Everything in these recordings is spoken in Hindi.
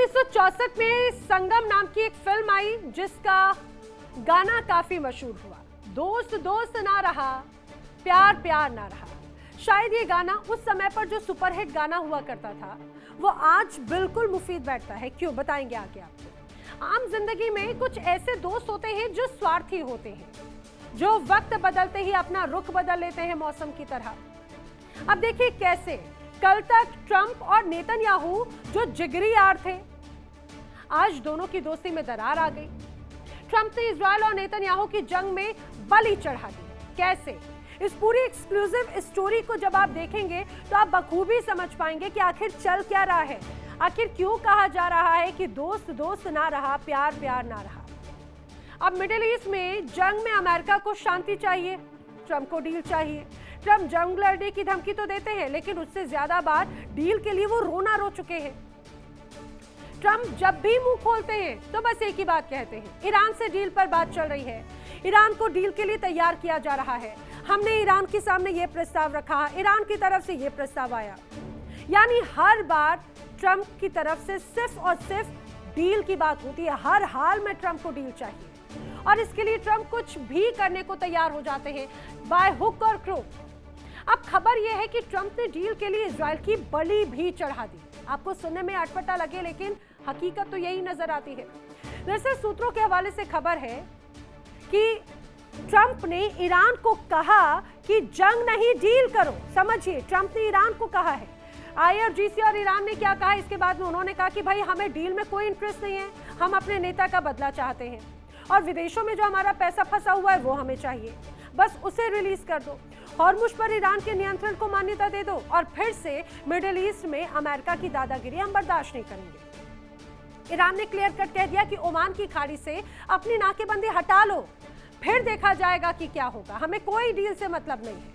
1964 में संगम नाम की एक फिल्म आई जिसका गाना काफी मशहूर हुआ। दोस्त दोस्त ना रहा, प्यार प्यार ना रहा। शायद ये गाना उस समय पर जो सुपरहिट गाना हुआ करता था वो आज बिल्कुल मुफीद बैठता है। क्यों, बताएंगे आगे आपको। आम जिंदगी में कुछ ऐसे दोस्त होते हैं जो स्वार्थी होते हैं, जो वक्त बदलते ही अपना रुख बदल लेते हैं मौसम की तरह। अब देखिए कैसे कल तक ट्रंप और नेतन्याहू जो जिगरी यार थे, आज दोनों की दोस्ती में दरार आ गई। ट्रंप ने इजरायल और नेतन्याहू की जंग में बलि चढ़ा दी। कैसे, इस पूरी एक्सक्लूसिव स्टोरी को जब आप देखेंगे तो आप बखूबी समझ पाएंगे कि आखिर चल क्या रहा है। आखिर क्यों कहा जा रहा है कि दोस्त दोस्त ना रहा, प्यार प्यार ना रहा। अब मिडिल ईस्ट में जंग में अमेरिका को शांति चाहिए, ट्रंप को डील चाहिए। ट्रंप जंग लड़ने की धमकी तो देते हैं, लेकिन उससे ज्यादा बार डील के लिए वो रोना रो चुके हैं। ट्रंप जब भी मुंह खोलते हैं तो बस एक ही बात कहते हैं, ईरान से डील पर बात चल रही है, ईरान को डील के लिए तैयार किया जा रहा है, हमने ईरान के सामने ये प्रस्ताव रखा, ईरान की तरफ से ये प्रस्ताव आया। यानी हर बार ट्रंप की तरफ से सिर्फ और सिर्फ डील की बात होती है। हर हाल में ट्रंप को डील चाहिए और इसके लिए ट्रंप कुछ भी करने को तैयार हो जाते हैं, बाय हुक और क्रोक। अब खबर यह है कि ट्रंप ने डील के लिए इजराइल की बलि भी चढ़ा दी। आपको सुनने में अटपटा लगे, लेकिन हकीकत तो यही नजर आती है। दरअसल सूत्रों के हवाले से खबर है कि ट्रंप ने ईरान को कहा कि जंग नहीं डील करो। समझिए, ट्रंप ने ईरान को कहा है। आईआरजीसी और ईरान ने क्या कहा इसके बाद में, उन्होंने कहा कि भाई हमें डील में कोई इंटरेस्ट नहीं है, हम अपने नेता का बदला चाहते हैं और विदेशों में जो हमारा पैसा फंसा हुआ है वो हमें चाहिए, बस उसे रिलीज कर दो। हॉर्मुज पर ईरान के नियंत्रण को मान्यता दे दो और फिर से मिडिल ईस्ट में अमेरिका की दादागिरी हम बर्दाश्त नहीं करेंगे। ईरान ने क्लियर कट कह दिया कि ओमान की खाड़ी से अपनी नाकेबंदी हटा लो, फिर देखा जाएगा कि क्या होगा, हमें कोई डील से मतलब नहीं है।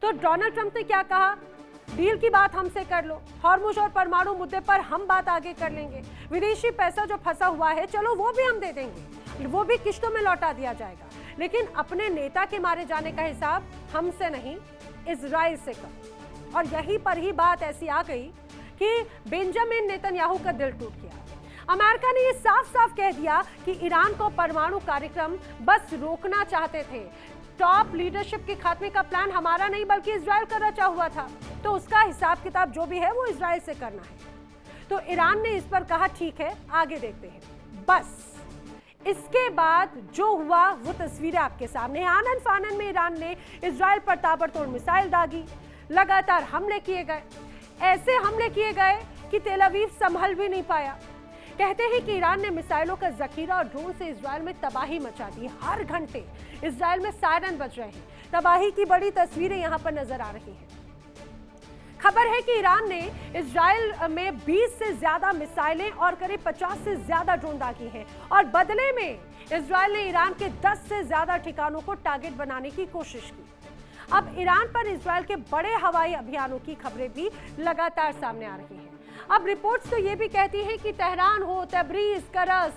तो डोनाल्ड ट्रंप ने क्या कहा, डील की बात हमसे कर लो, हॉर्मुज और परमाणु मुद्दे पर हम बात आगे कर लेंगे, विदेशी पैसा जो फंसा हुआ है चलो वो भी हम दे देंगे, वो भी किश्तों में लौटा दिया जाएगा, लेकिन अपने नेता के मारे जाने का हिसाब हमसे नहीं, इजराइल से कर। और यहीं पर ही बात ऐसी आ गई कि बेंजामिन नेतन्याहू का दिल टूट गया। अमेरिका ने ये साफ साफ कह दिया कि ईरान को परमाणु कार्यक्रम बस रोकना चाहते थे। टॉप लीडरशिप के खात्मे का प्लान हमारा नहीं बल्कि इजराइल का रचा हुआ था, तो उसका हिसाब किताब जो भी है वो इजराइल से करना है। तो ईरान ने इस पर कहा ठीक है, आगे देखते हैं। बस इसके बाद जो हुआ वो तस्वीरें आपके सामने हैं। आनन फानन में ईरान ने इजराइल पर ताबड़तोड़ मिसाइल दागी, लगातार हमले किए गए, ऐसे हमले किए गए कि तेल अवीव संभल भी नहीं पाया। कहते हैं कि ईरान ने मिसाइलों का जखीरा और ड्रोन से इजराइल में तबाही मचा दी। हर घंटे इजराइल में सायरन बज रहे हैं, तबाही की बड़ी तस्वीरें यहां पर नजर आ रही हैं। खबर है कि ईरान ने इजराइल में 20 से ज्यादा मिसाइलें और करीब 50 से ज्यादा ड्रोन दागी हैं और बदले में इजराइल ने ईरान के 10 से ज्यादा ठिकानों को टारगेट बनाने की कोशिश की। अब ईरान पर इजराइल के बड़े हवाई अभियानों की खबरें भी लगातार सामने आ रही हैं। अब रिपोर्ट्स तो ये भी कहती हैं कि तेहरान हो, तबरीज, करज,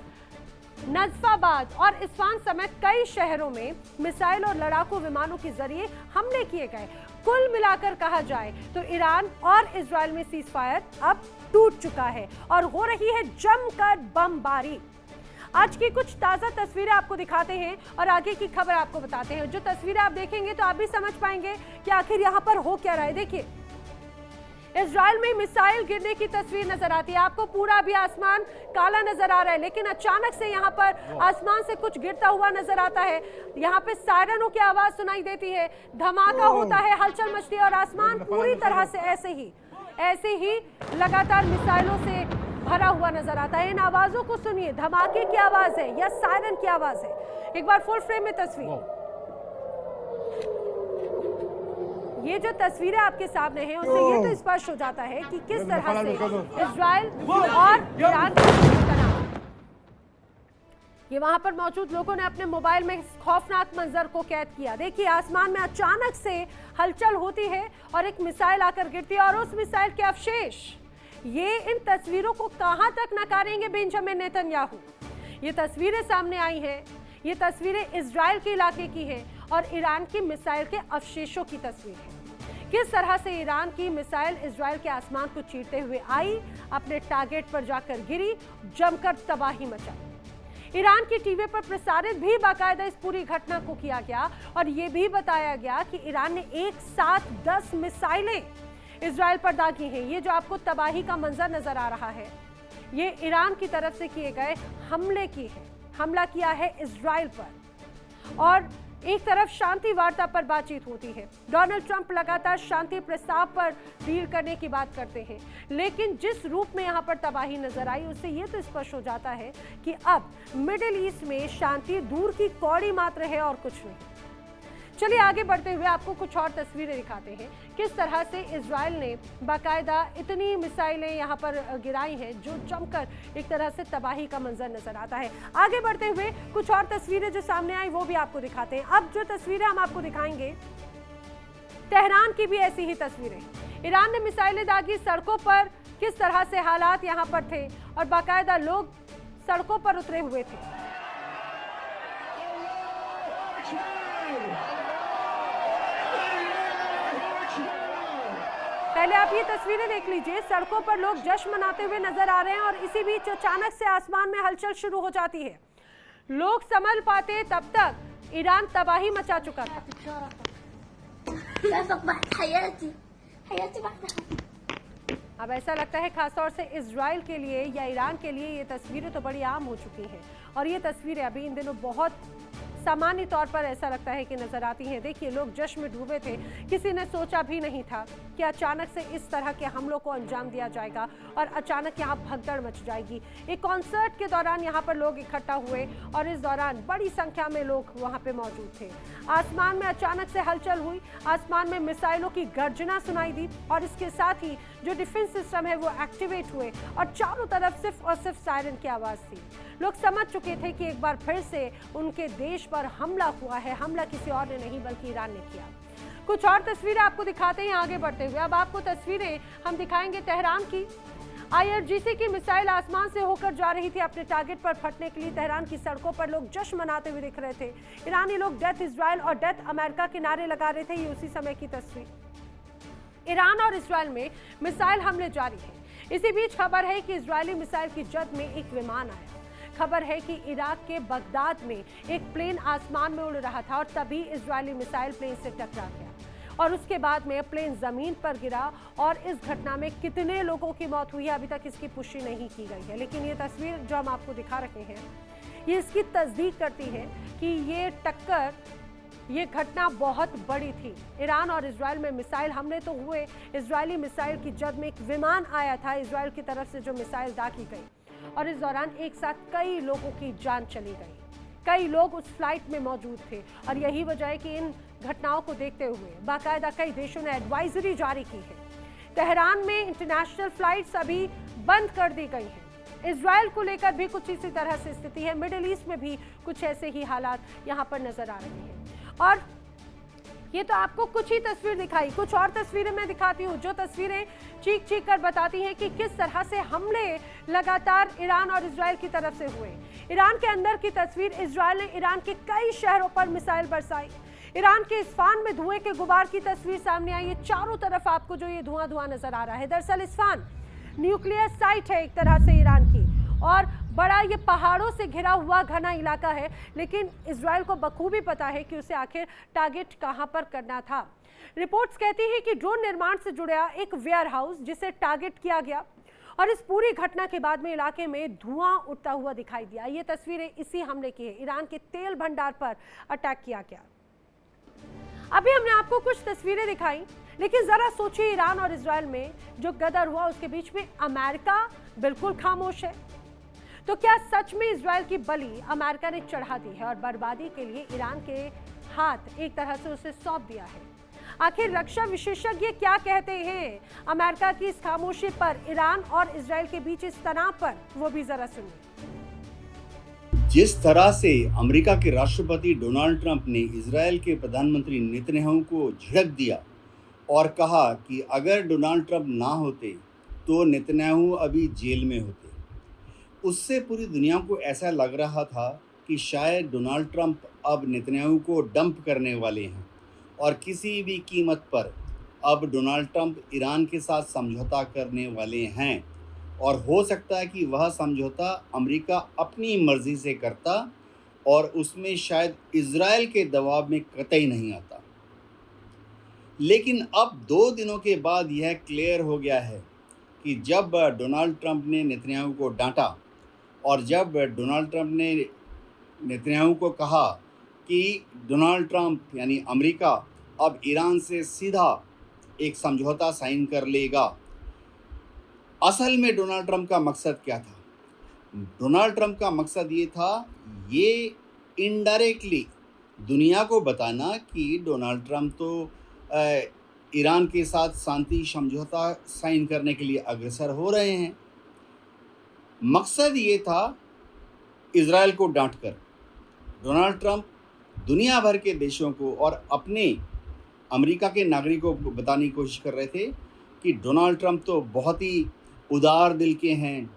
नजफाबाद और इस्फान समेत कई शहरों में मिसाइल और लड़ाकू विमानों के जरिए हमले किए गए। कुल मिलाकर कहा जाए तो ईरान और इजराइल में सीज फायर अब टूट चुका है और हो रही है जमकर बमबारी। आज की कुछ ताजा तस्वीरें आपको दिखाते हैं और आगे की खबर आपको बताते हैं। जो तस्वीरें आप देखेंगे तो आप भी समझ पाएंगे कि आखिर यहाँ पर हो क्या रहा है। देखिए, इजराइल में मिसाइल गिरने की तस्वीर नजर आती है, आपको पूरा भी आसमान काला नजर आ रहा है, लेकिन अचानक से यहाँ पर आसमान से कुछ गिरता हुआ नजर आता है। यहाँ पे सायरनों की आवाज सुनाई देती है, धमाका होता है, हलचल मचती है और आसमान पूरी तरह से ऐसे ही लगातार मिसाइलों से भरा हुआ नजर आता है। इन आवाजों को सुनिए, धमाके की आवाज है या सायरन की आवाज है। एक बार फुल फ्रेम में तस्वीर, ये जो तस्वीरें आपके सामने हैं उससे ये तो स्पष्ट हो जाता है कि किस तरह से इजराइल और ईरान के बीच तनाव है। ये वहां पर मौजूद लोगों ने अपने मोबाइल में खौफनाक मंजर को कैद किया। देखिए, आसमान में अचानक से हलचल होती है और एक मिसाइल आकर गिरती है और उस मिसाइल के अवशेष, ये इन तस्वीरों को कहां तक नकारेंगे बेंजामिन नेतन्याहू। ये तस्वीरें सामने आई हैं, ये तस्वीरें इजराइल के इलाके की हैं और ईरान की मिसाइल के अवशेषों की तस्वीर है। किस तरह से ईरान की मिसाइल इजराइल के आसमान को चीरते हुए आई, अपने टारगेट पर जाकर गिरी, जमकर तबाही मचाई। ईरान की टीवी पर प्रसारित भी बाकायदा इस पूरी घटना को किया गया और ये भी बताया गया कि ईरान ने एक साथ 10 मिसाइलें इजराइल पर दागी हैं। ये जो आपको तबाही का मंजर नजर आ रहा है, ये ईरान की तरफ से किए गए हमले की है। हमला किया है इजराइल पर और एक तरफ शांति वार्ता पर बातचीत होती है। डोनाल्ड ट्रंप लगातार शांति प्रस्ताव पर डील करने की बात करते हैं, लेकिन जिस रूप में यहां पर तबाही नजर आई उससे यह तो स्पष्ट हो जाता है कि अब मिडिल ईस्ट में शांति दूर की कौड़ी मात्र है और कुछ नहीं। चलिए आगे बढ़ते हुए आपको कुछ और तस्वीरें दिखाते हैं, किस तरह से इजराइल ने बाकायदा इतनी मिसाइलें यहां पर गिराई हैं जो जमकर एक तरह से तबाही का मंजर नजर आता है। आगे बढ़ते हुए कुछ और तस्वीरें जो सामने आई वो भी आपको दिखाते हैं। अब जो तस्वीरें हम आपको दिखाएंगे, तेहरान की भी ऐसी ही तस्वीरें। ईरान ने मिसाइलें दागी, सड़कों पर किस तरह से हालात यहां पर थे और बाकायदा लोग सड़कों पर उतरे हुए थे। पहले आप ये तस्वीरें देख लीजिए, सड़कों पर लोग जश्न मनाते हुए नजर आ रहे हैं और इसी बीच अचानक से आसमान में हलचल शुरू हो जाती है। लोग संभल पाते तब तक ईरान तबाही मचा चुका था। अब ऐसा लगता है खासतौर से इजराइल के लिए या ईरान के लिए ये तस्वीरें तो बड़ी आम हो चुकी हैं और ये तस्वीरें अभी इन दिनों बहुत सामान्य तौर पर ऐसा लगता है कि नजर आती हैं। देखिए, लोग जश्न में डूबे थे, किसी ने सोचा भी नहीं था कि अचानक से इस तरह के हमलों को अंजाम दिया जाएगा और अचानक यहाँ भगदड़ मच जाएगी। एक कॉन्सर्ट के दौरान यहाँ पर लोग इकट्ठा हुए और इस दौरान बड़ी संख्या में लोग वहाँ पे मौजूद थे। आसमान में अचानक से हलचल हुई, आसमान में मिसाइलों की गर्जना सुनाई दी और इसके साथ ही जो डिफेंस सिस्टम है वो एक्टिवेट हुए और चारों तरफ सिर्फ और सिर्फ सायरन की आवाज थी। लोग समझ चुके थे कि एक बार फिर से उनके देश पर हमला हुआ है। हमला किसी और ने नहीं बल्कि ईरान ने किया। कुछ और तस्वीरें आपको दिखाते हैं आगे बढ़ते हुए। अब आपको तस्वीरें हम दिखाएंगे तेहरान की। IRGC की मिसाइल आसमान से होकर जा रही थी अपने टारगेट पर फटने के लिए। तेहरान की सड़कों पर लोग जश्न मनाते हुए दिख रहे थे। ईरानी लोग डेथ इजराइल और डेथ अमेरिका के नारे लगा रहे थे। ये उसी समय की तस्वीर। ईरान और इजराइल में मिसाइल हमले जारी है। इसी बीच खबर है कि इजरायली मिसाइल की जद में एक विमान आया। खबर है कि इराक के बगदाद में एक प्लेन आसमान में उड़ रहा था और तभी इजरायली मिसाइल प्लेन से टकरा गया और उसके बाद में प्लेन जमीन पर गिरा और इस घटना में कितने लोगों की मौत हुई है अभी तक इसकी पुष्टि नहीं की गई है। लेकिन ये तस्वीर जो हम आपको दिखा रहे हैं ये इसकी तस्दीक करती है कि ये टक्कर, ये घटना बहुत बड़ी थी। ईरान और इजराइल में मिसाइल हमले तो हुए, इजरायली मिसाइल की जद में एक विमान आया था इजराइल की तरफ से जो मिसाइल दागी गई और इस दौरान एक साथ कई लोगों की जान चली गई। कई लोग उस फ्लाइट में मौजूद थे और यही वजह है कि इन घटनाओं को देखते हुए बाकायदा कई देशों ने एडवाइजरी जारी की है। तेहरान में इंटरनेशनल फ्लाइट्स अभी बंद कर दी गई हैं। इजराइल को लेकर भी कुछ इसी तरह से स्थिति है। मिडिल ईस्ट में भी कुछ ऐसे ही हालात यहाँ पर नजर आ रहे हैं। और ये तो आपको कुछ ही तस्वीर दिखाई, कुछ और तस्वीरें मैं दिखाती हूँ जो तस्वीरें चीख चीख कर बताती हैं कि किस तरह से हमले लगातार ईरान और इजराइल की तरफ से हुए। ईरान के अंदर की तस्वीर, इजराइल ने ईरान के कई शहरों पर मिसाइल बरसाई। ईरान के इस्फान में धुएं के गुबार की तस्वीर सामने आई है। चारों तरफ आपको जो ये धुआं धुआं नजर आ रहा है, दरअसल इस्फान न्यूक्लियर साइट है एक तरह से ईरान की और बड़ा ये पहाड़ों से घिरा हुआ घना इलाका है। लेकिन इजराइल को बखूबी पता है कि उसे आखिर टारगेट कहां पर करना था। रिपोर्ट्स कहती हैं कि ड्रोन निर्माण से जुड़ा एक वेयर हाउस जिसे टारगेट किया गया और इस पूरी घटना के बाद में इलाके में धुआं उठता हुआ दिखाई दिया। ये तस्वीरें इसी हमले की है। ईरान के तेल भंडार पर अटैक किया गया। अभी हमने आपको कुछ तस्वीरें दिखाई, लेकिन जरा सोचिए ईरान और इजराइल में जो गदर हुआ उसके बीच में अमेरिका बिल्कुल खामोश है। तो क्या सच में इजराइल की बलि अमेरिका ने चढ़ा दी है और बर्बादी के लिए ईरान के हाथ एक तरह से उसे सौंप दिया है? आखिर रक्षा विशेषज्ञ क्या कहते हैं अमेरिका की इस खामोशी पर, ईरान और इजराइल के बीच इस तनाव पर, वो भी जरा सुनिए। जिस तरह से अमेरिका के राष्ट्रपति डोनाल्ड ट्रंप ने इजराइल के प्रधानमंत्री नेतन्याहू को झिड़क दिया और कहा कि अगर डोनाल्ड ट्रंप ना होते तो नेतन्याहू अभी जेल में होते, उससे पूरी दुनिया को ऐसा लग रहा था कि शायद डोनाल्ड ट्रंप अब नेतन्याहू को डंप करने वाले हैं और किसी भी कीमत पर अब डोनाल्ड ट्रंप ईरान के साथ समझौता करने वाले हैं और हो सकता है कि वह समझौता अमेरिका अपनी मर्जी से करता और उसमें शायद इजराइल के दबाव में कतई नहीं आता। लेकिन अब 2 दिनों के बाद यह क्लियर हो गया है कि जब डोनाल्ड ट्रंप ने नेतन्याहू को डांटा और जब डोनाल्ड ट्रंप ने नेतन्याहू को कहा कि डोनाल्ड ट्रंप यानी अमेरिका अब ईरान से सीधा एक समझौता साइन कर लेगा, असल में डोनाल्ड ट्रंप का मकसद क्या था? डोनाल्ड ट्रंप का मकसद ये था, ये इनडायरेक्टली दुनिया को बताना कि डोनाल्ड ट्रंप तो ईरान के साथ शांति समझौता साइन करने के लिए अग्रसर हो रहे हैं। मकसद ये था इजराइल को डांटकर डोनाल्ड ट्रंप दुनिया भर के देशों को और अपने अमेरिका के नागरिकों को बताने की कोशिश कर रहे थे कि डोनाल्ड ट्रंप तो बहुत ही उदार दिल के हैं,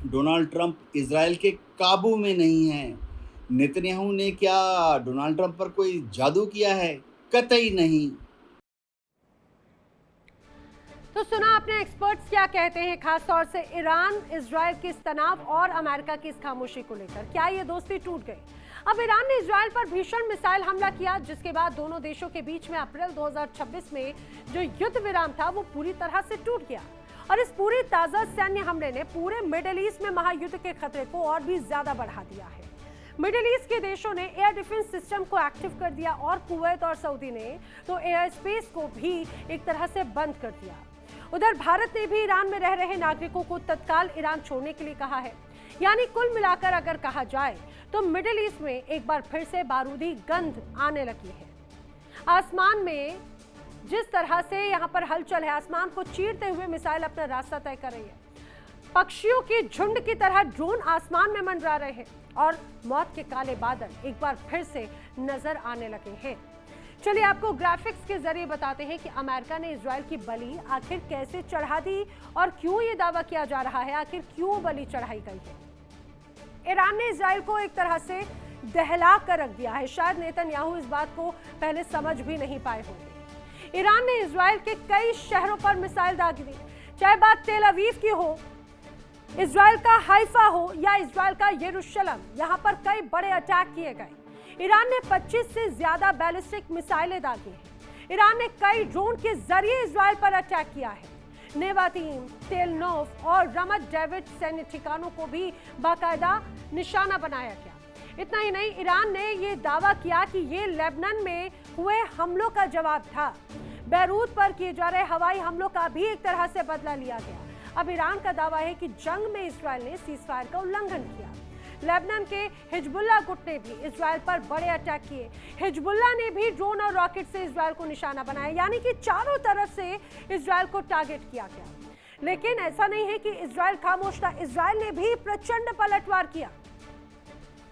डोनाल्ड ट्रंप इजराइल के काबू में नहीं हैं। नेतन्याहू ने क्या डोनाल्ड ट्रंप पर कोई जादू किया है? कतई नहीं। तो सुना आपने एक्सपर्ट्स क्या कहते हैं, खास तौर से ईरान इजराइल के इस तनाव और अमेरिका की इस खामोशी को लेकर। क्या ये दोस्ती टूट गई? अब ईरान ने इजराइल पर भीषण मिसाइल हमला किया, जिसके बाद दोनों देशों के बीच में अप्रैल 2026 में जो युद्ध विराम था वो पूरी तरह से टूट गया। और इस पूरी ताजा सैन्य हमले ने पूरे मिडिल ईस्ट में महायुद्ध के खतरे को और भी ज्यादा बढ़ा दिया है। मिडिल ईस्ट के देशों ने एयर डिफेंस सिस्टम को एक्टिव कर दिया और कुवैत और सऊदी ने तो एयर स्पेस को भी एक तरह से बंद कर दिया। उधर भारत ने भी ईरान में रह रहे नागरिकों को तत्काल ईरान छोड़ने के लिए कहा है। यानी कुल मिलाकर अगर कहा जाए तो मिडिल ईस्ट में एक बार फिर से बारूदी गंध आने लगी है। आसमान में जिस तरह से यहाँ पर हलचल है, आसमान को चीरते हुए मिसाइल अपना रास्ता तय कर रही है। पक्षियों की झुंड की तरह ड्रोन आसमान में मंडरा रहे हैं और मौत के काले बादल एक बार फिर से नजर आने लगे हैं। चलिए आपको ग्राफिक्स के जरिए बताते हैं कि अमेरिका ने इजराइल की बलि आखिर कैसे चढ़ा दी और क्यों ये दावा किया जा रहा है, आखिर क्यों बलि चढ़ाई गई है। ईरान ने इजराइल को एक तरह से दहला कर रख दिया है। शायद नेतन्याहू इस बात को पहले समझ भी नहीं पाए होंगे। ईरान ने इजराइल के कई शहरों पर मिसाइल दाग दी, चाहे बात तेल अवीव की हो, इजराइल का हाइफा हो या इजराइल का यरूशलेम, यहाँ पर कई बड़े अटैक किए गए। ईरान ने 25 से ज्यादा बैलिस्टिक मिसाइलें दागी हैं। ईरान ने कई ड्रोन के जरिए इजराइल पर अटैक किया है। नेवातीम, तेल नोफ और रमत डेविड सैन्य ठिकानों को भी बाकायदा निशाना बनाया गया। इतना ही नहीं, ईरान ने ये दावा किया कि ये लेबनान में हुए हमलों का जवाब था। बैरूत पर किए जा रहे हवाई हमलों का भी एक तरह से बदला लिया गया। अब ईरान का दावा है कि जंग में इजराइल ने सीजफायर का उल्लंघन किया। लेबनान के हिजबुल्लाह गुट ने भी इजराइल पर बड़े अटैक किए। हिजबुल्लाह ने भी ड्रोन और रॉकेट से इजराइल को निशाना बनाया, यानी कि चारों तरफ से इजराइल को टारगेट किया गया। लेकिन ऐसा नहीं है कि इजराइल खामोश था। इजराइल ने भी प्रचंड पलटवार किया।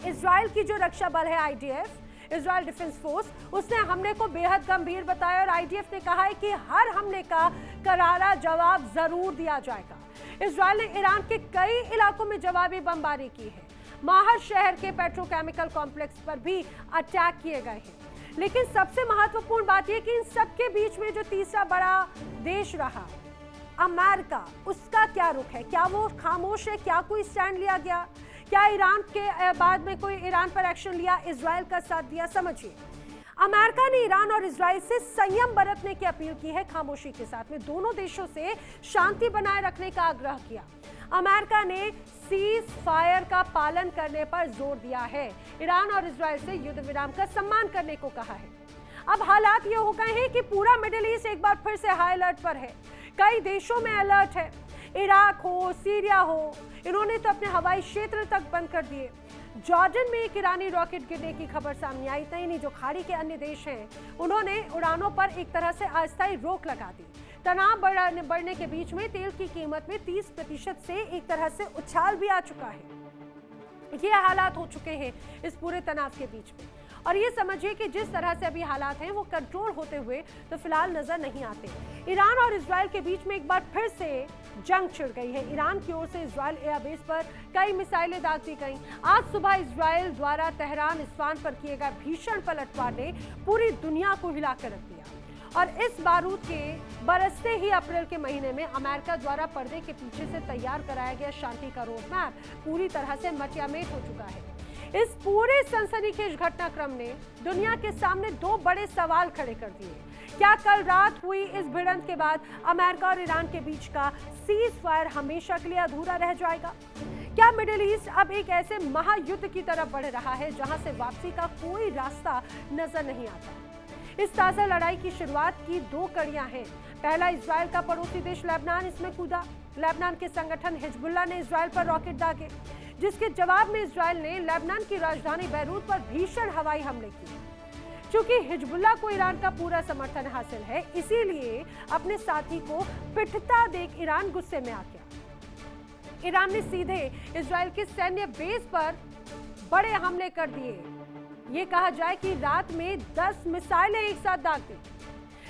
इजराइल की जो रक्षा बल है IDF, इजराइल डिफेंस फोर्स, उसने हमले को बेहद गंभीर बताया और IDF ने कहा है कि हर हमले का करारा जवाब जरूर दिया जाएगा। इजराइल ने ईरान के कई इलाकों में जवाबी बमबारी की है। माहर शहर के पेट्रोकेमिकल कॉम्प्लेक्स पर भी अटैक किए गए हैं। लेकिन सबसे महत्वपूर्ण बात यह कि इन सबके बीच में जो तीसरा बड़ा देश रहा, अमेरिका, उसका क्या रुख है? क्या वो खामोश है? क्या कोई स्टैंड लिया गया? क्या ईरान के बाद में कोई ईरान पर एक्शन लिया, इजराइल का साथ दिया? समझिए, अमेरिका ने ईरान और इजराइल से संयम बरतने की अपील की है। खामोशी के साथ में दोनों देशों से शांति बनाए रखने का आग्रह किया। अमेरिका ने सीज फायर का पालन करने पर जोर दिया है। ईरान और इजराइल से युद्ध विराम का सम्मान करने को कहा है। अब हालात ये हो गए हैं कि पूरा मिडिल ईस्ट एक बार फिर से हाई अलर्ट पर है। कई देशों में अलर्ट है। इराक हो, सीरिया हो, इन्होंने तो अपने हवाई क्षेत्र तक बंद कर दिए। जॉर्डन में एक ईरानी रॉकेट गिरने की खबर सामने आई। इतना ही नहीं, जो खाड़ी के अन्य देश हैं, उन्होंने उड़ानों पर एक तरह से अस्थायी रोक लगा दी। तनाव बढ़ने के बीच में तेल की कीमत में 30% से एक तरह से उछाल भी आ चुका है। ये हालात हो चुके हैं इस पूरे तनाव के बीच में। और ये समझिए कि जिस तरह से अभी हालात हैं वो कंट्रोल होते हुए तो फिलहाल नजर नहीं आते। ईरान और इजराइल के बीच में एक बार फिर से जंग छिड़ गई है। ईरान की ओर से इजराइल एयरबेस पर कई मिसाइलें दाग दी गईं। आज सुबह इजराइल द्वारा तेहरान इस्फान पर किए गए भीषण पलटवार ने पूरी दुनिया को हिला कर रख दिया। और इस बारूद के बरसते ही अप्रैल के महीने में अमेरिका द्वारा पर्दे के पीछे से तैयार कराया गया शांति का रोड मैप पूरी तरह से मटियामेट हो चुका है। इस पूरे सनसनीखेज घटनाक्रम ने दुनिया के सामने दो बड़े सवाल खड़े कर दिए। क्या कल रात हुई इस भिड़ंत के बाद अमेरिका और ईरान के बीच का सीज फायर हमेशा के लिए अधूरा रह जाएगा? क्या मिडिल ईस्ट अब एक ऐसे महायुद्ध की तरफ बढ़ रहा है जहां से वापसी का कोई रास्ता नजर नहीं आता? इस ताजा लड़ाई की शुरुआत की दो कड़ियां हैं। पहला, इजराइल का पड़ोसी देश लेबनान इसमें कूदा। लेबनान के संगठन हिजबुल्लाह ने इजराइल पर रॉकेट दागे, जिसके जवाब में इजराइल ने लेबनान की राजधानी बैरूत पर भीषण हवाई हमले किए। चूंकि हिजबुल्लाह को ईरान का पूरा समर्थन हासिल है, इसीलिए अपने साथी को पिटता देख ईरान गुस्से में आ गया। ईरान ने सीधे इजराइल के सैन्य बेस पर बड़े हमले कर दिए। ये कहा जाए कि रात में 10 मिसाइलें एक साथ दाग दी।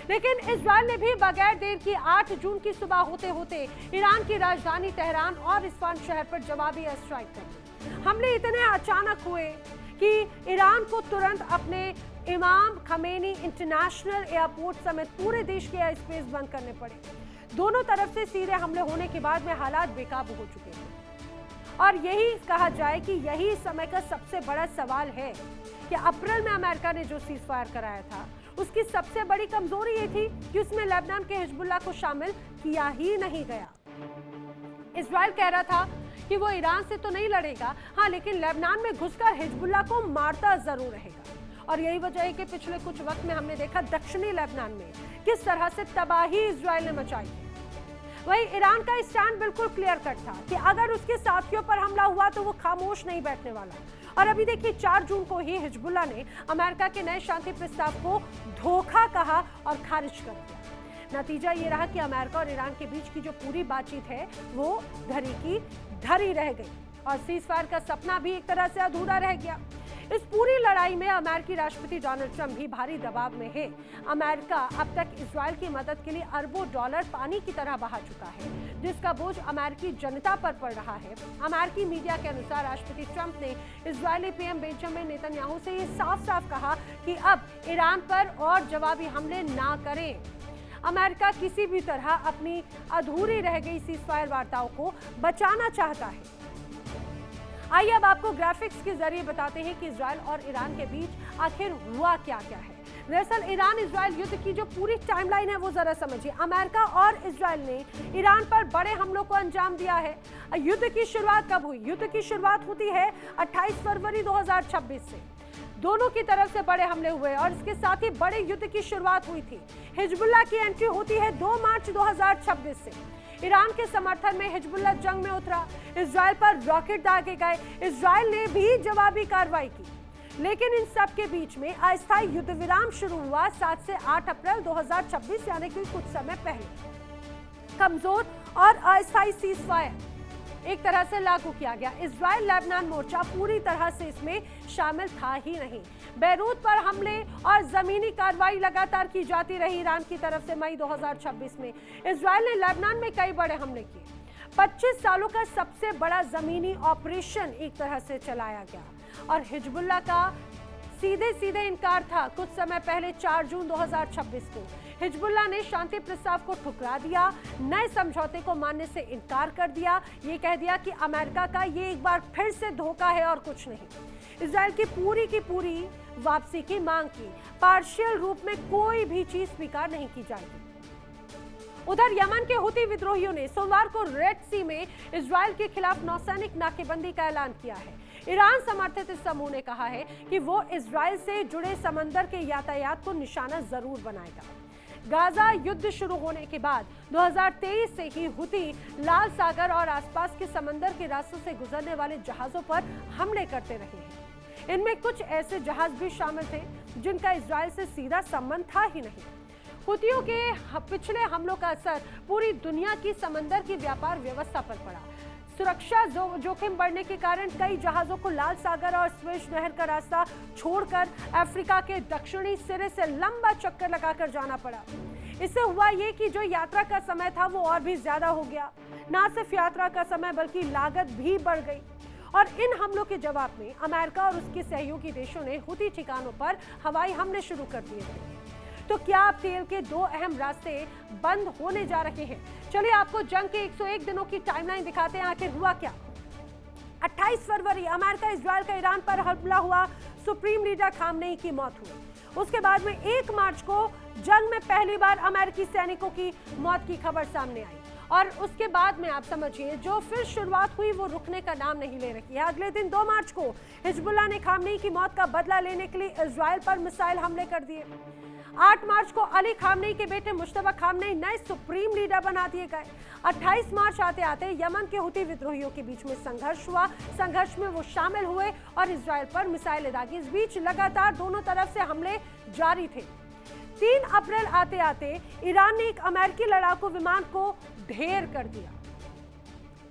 लेकिन इजराइल ने भी बगैर देर की 8 जून की सुबह होते होते ईरान की राजधानी तेहरान और इस्फहान शहर पर जवाबी एयर स्ट्राइक कर दी। हमले इतने अचानक हुए कि ईरान को तुरंत अपने इमाम खमेनी इंटरनेशनल एयरपोर्ट समेत पूरे देश के एयर स्पेस बंद करने पड़े। दोनों तरफ से सीधे हमले होने के बाद में हालात बेकाबू हो चुके हैं और यही कहा जाए कि यही समय का सबसे बड़ा सवाल है कि अप्रैल में अमेरिका ने जो सीज फायर कराया था, उसकी सबसे बड़ी कमजोरी ये थी कि उसमें लेबनान के हिजबुल्लाह को शामिल किया ही नहीं गया। इजराइल कह रहा था कि वो ईरान से तो नहीं लड़ेगा, हाँ, लेकिन लेबनान में घुसकर हिजबुल्लाह को मारता जरूर रहेगा। और यही वजह है कि पिछले कुछ वक्त में हमने देखा दक्षिणी लेबनान में किस तरह से तबाही इजराइल ने मचाई है। वहीं ईरान का स्टैंड बिल्कुल क्लियर कट था कि अगर उसके साथियों पर हमला हुआ तो वो खामोश नहीं बैठने वाला। और अभी देखिए 4 जून को ही हिजबुल्लाह ने अमेरिका के नए शांति प्रस्ताव को धोखा कहा और खारिज कर दिया। नतीजा ये रहा कि अमेरिका और ईरान के बीच की जो पूरी बातचीत है वो धरी की धरी रह गई और सीज फायर का सपना भी एक तरह से अधूरा रह गया। इस पूरी लड़ाई में अमेरिकी राष्ट्रपति डोनाल्ड ट्रंप भी भारी दबाव में है। अमेरिका अब तक इजराइल की मदद के लिए अरबों डॉलर पानी की तरह बहा चुका है, जिसका बोझ अमेरिकी जनता पर पड़ रहा है। अमेरिकी मीडिया के अनुसार राष्ट्रपति ट्रंप ने इजरायली पीएम बेंजामिन नेतन्याहू से ये साफ-साफ कहा कि अब ईरान पर और जवाबी हमले ना करें। अमेरिका किसी भी तरह अपनी अधूरी रह गई सीज फायर वार्ताओं को बचाना चाहता है। आइए अब आपको ग्राफिक्स के जरिए बताते हैं कि इजराइल और ईरान के बीच आखिर हुआ क्या क्या है। दरअसल ईरान इजराइल युद्ध की जो पूरी टाइमलाइन है वो जरा समझिए। अमेरिका और इजराइल ने ईरान पर बड़े हमलों को अंजाम दिया है। युद्ध की शुरुआत कब हुई? युद्ध की शुरुआत होती है 28 फरवरी 2026 से। दोनों की तरफ से बड़े हमले हुए और इसके साथ ही बड़े युद्ध की शुरुआत हुई थी। हिजबुल्लाह की एंट्री होती है 2 मार्च 2026 से। ईरान के समर्थन में हिजबुल्लाह जंग में उतरा, इजराइल पर रॉकेट दागे गए, इजराइल ने भी जवाबी कार्रवाई की। लेकिन इन सब के बीच में अस्थायी युद्ध विराम शुरू हुआ 7 से 8 अप्रैल 2026 यानी कि कुछ समय पहले। कमजोर और अस्थायी सीज फायर एक तरह से लागू किया गया। इजराइल लेबनान मोर्चा पूरी तरह से इसमें शामिल था ही नहीं। बैरूत पर हमले और जमीनी कार्रवाई लगातार की जाती रही ईरान की तरफ से। मई 2026 में इजराइल ने लेबनान में कई बड़े हमले किए। 25 सालों का सबसे बड़ा जमीनी ऑपरेशन एक तरह से चलाया गया और हिजबुल्लाह का सीधे सीधे इनकार था। कुछ समय पहले 4 जून 2026 को हिजबुल्लाह ने शांति प्रस्ताव को ठुकरा दिया, नए समझौते को मानने से इनकार कर दिया। ये कह दिया कि अमेरिका का ये एक बार फिर से धोखा है और कुछ नहीं। इजराइल की पूरी वापसी की मांग की। पार्शियल रूप में कोई भी चीज स्वीकार नहीं की जाएगी। उधर यमन के हुती विद्रोहियों ने सोमवार को रेड सी में इजराइल के खिलाफ नौसैनिक नाकेबंदी का ऐलान किया है। ईरान समर्थित इस समूह ने कहा है कि वो इजराइल से जुड़े समंदर के यातायात को निशाना जरूर बनाएगा। गाजा युद्ध शुरू होने के बाद 2023 से ही हुती लाल सागर और आसपास के समंदर के रास्तों से गुजरने वाले जहाजों पर हमले करते रहे हैं। इनमें कुछ ऐसे जहाज भी शामिल थे जिनका इजराइल से सीधा संबंध था ही नहीं। हुतियों के पिछले हमलों का असर पूरी दुनिया की समंदर की व्यापार व्यवस्था पर पड़ा। सुरक्षा जोखिम बढ़ने के कारण कई जहाजों को लाल सागर और स्वेज नहर का रास्ता छोड़कर अफ्रीका के दक्षिणी सिरे से लंबा चक्कर लगाकर जाना पड़ा। इससे हुआ ये कि जो यात्रा का समय था वो और भी ज्यादा हो गया। न सिर्फ यात्रा का समय बल्कि लागत भी बढ़ गई। और इन हमलों के जवाब में अमेरिका और उसके सहयोगी देशों ने हुती ठिकानों पर हवाई हमले शुरू कर दिए थे। तो क्या अब तेल के दो अहम रास्ते बंद होने जा रहे हैं? चलिए आपको जंग के 101 दिनों की टाइमलाइन दिखाते हैं, आखिर हुआ क्या। 28 फरवरी अमेरिका इजराइल का ईरान पर हमला हुआ, सुप्रीम लीडर खामनेई की मौत हुई। उसके बाद में 1 मार्च को जंग में पहली बार अमेरिकी सैनिकों की मौत की खबर सामने आई और उसके बाद में आप समझिए जो फिर शुरुआत हुई वो रुकने का नाम नहीं ले रही है। अगले दिन 2 मार्च को हिजबुल्लाह ने खामनेई की मौत का बदला लेने के लिए इजराइल पर मिसाइल हमले कर दिए। 8 मार्च को अली खामनेई के बेटे मुश्तबा खामनेई नए सुप्रीम लीडर बना दिए गए। 28 मार्च आते आते यमन के हुती विद्रोहियों के बीच में संघर्ष हुआ, संघर्ष में वो शामिल हुए और इजराइल पर मिसाइलें दागी। इस बीच लगातार दोनों तरफ से हमले जारी थे। 3 अप्रैल आते आते ईरान ने एक अमेरिकी लड़ाकू विमान को ढेर कर दिया।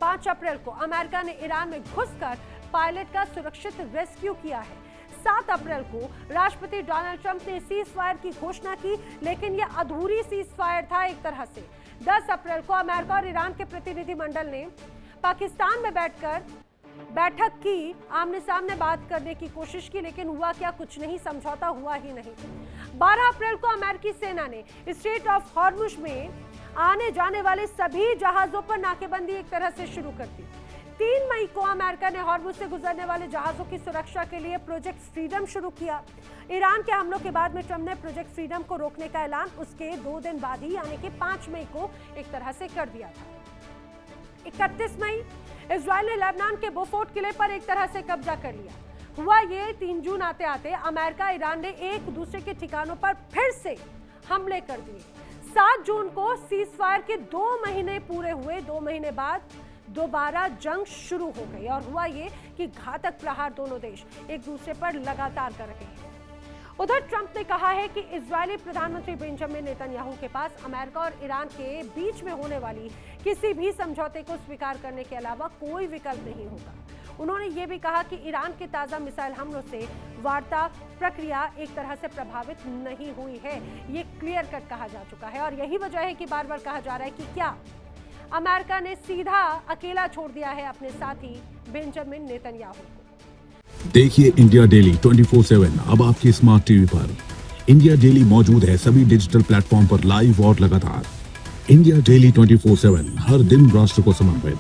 5 अप्रैल को अमेरिका ने ईरान में घुसकर पायलट का सुरक्षित रेस्क्यू किया है। 7 अप्रैल को राष्ट्रपति डोनाल्ड ट्रंप ने सीज फायर की घोषणा की, लेकिन यह अधूरी सीज फायर था एक तरह से। 10 अप्रैल को अमेरिका और ईरान के प्रतिनिधिमंडल ने पाकिस्तान में बैठक की, आमने सामने बात करने की कोशिश की, लेकिन हुआ क्या, कुछ नहीं, समझौता हुआ ही नहीं। 12 अप्रैल को अमेरिकी सेना ने स्ट्रेट ऑफ हॉर्मुज में आने जाने वाले सभी जहाजों पर नाकेबंदी एक तरह से शुरू कर दी। 3 मई को अमेरिका ने हॉर्मुज से गुजरने वाले जहाजों की सुरक्षा के लिए प्रोजेक्ट फ्रीडम शुरू किया। ईरान के हमलों के बाद में ट्रंप ने प्रोजेक्ट फ्रीडम को रोकने का ऐलान उसके 2 दिन बाद ही यानी कि 5 मई को एक तरह से कर दिया था। 31 मई इजराइल ने लेबनान के बोफोर्ट किले पर एक तरह से कब्जा कर लिया। हुआ ये 3 जून आते आते अमेरिका ईरान ने एक दूसरे के ठिकानों पर फिर से हमले कर दिए। 7 जून को सीज फायर के 2 महीने पूरे हुए। 2 महीने बाद दोबारा जंग शुरू हो गई और हुआ ये कि घातक प्रहार दोनों देश एक दूसरे पर लगातार कर रहे हैं। उधर ट्रंप ने कहा है कि इजरायली प्रधानमंत्री बेंजामिन नेतन्याहू के पास अमेरिका और ईरान के बीच में होने वाली किसी भी समझौते को स्वीकार करने के अलावा कोई विकल्प नहीं होगा। उन्होंने ये भी कहा कि ईरान के ताज़ा मिसाइल हमलों से वार्ता प्रक्रिया एक तरह से प्रभावित नहीं हुई है। ये क्लियर कट कहा जा चुका है और यही वजह है कि बार बार कहा जा रहा है कि क्या अमेरिका ने सीधा अकेला छोड़ दिया है अपने साथी बेंजामिन नेतन्याहू को। देखिए इंडिया डेली 24/7 अब आपके स्मार्ट टीवी पर। इंडिया डेली मौजूद है सभी डिजिटल प्लेटफॉर्म पर लाइव और लगातार। इंडिया डेली 24/7 हर दिन राष्ट्र को समर्पित।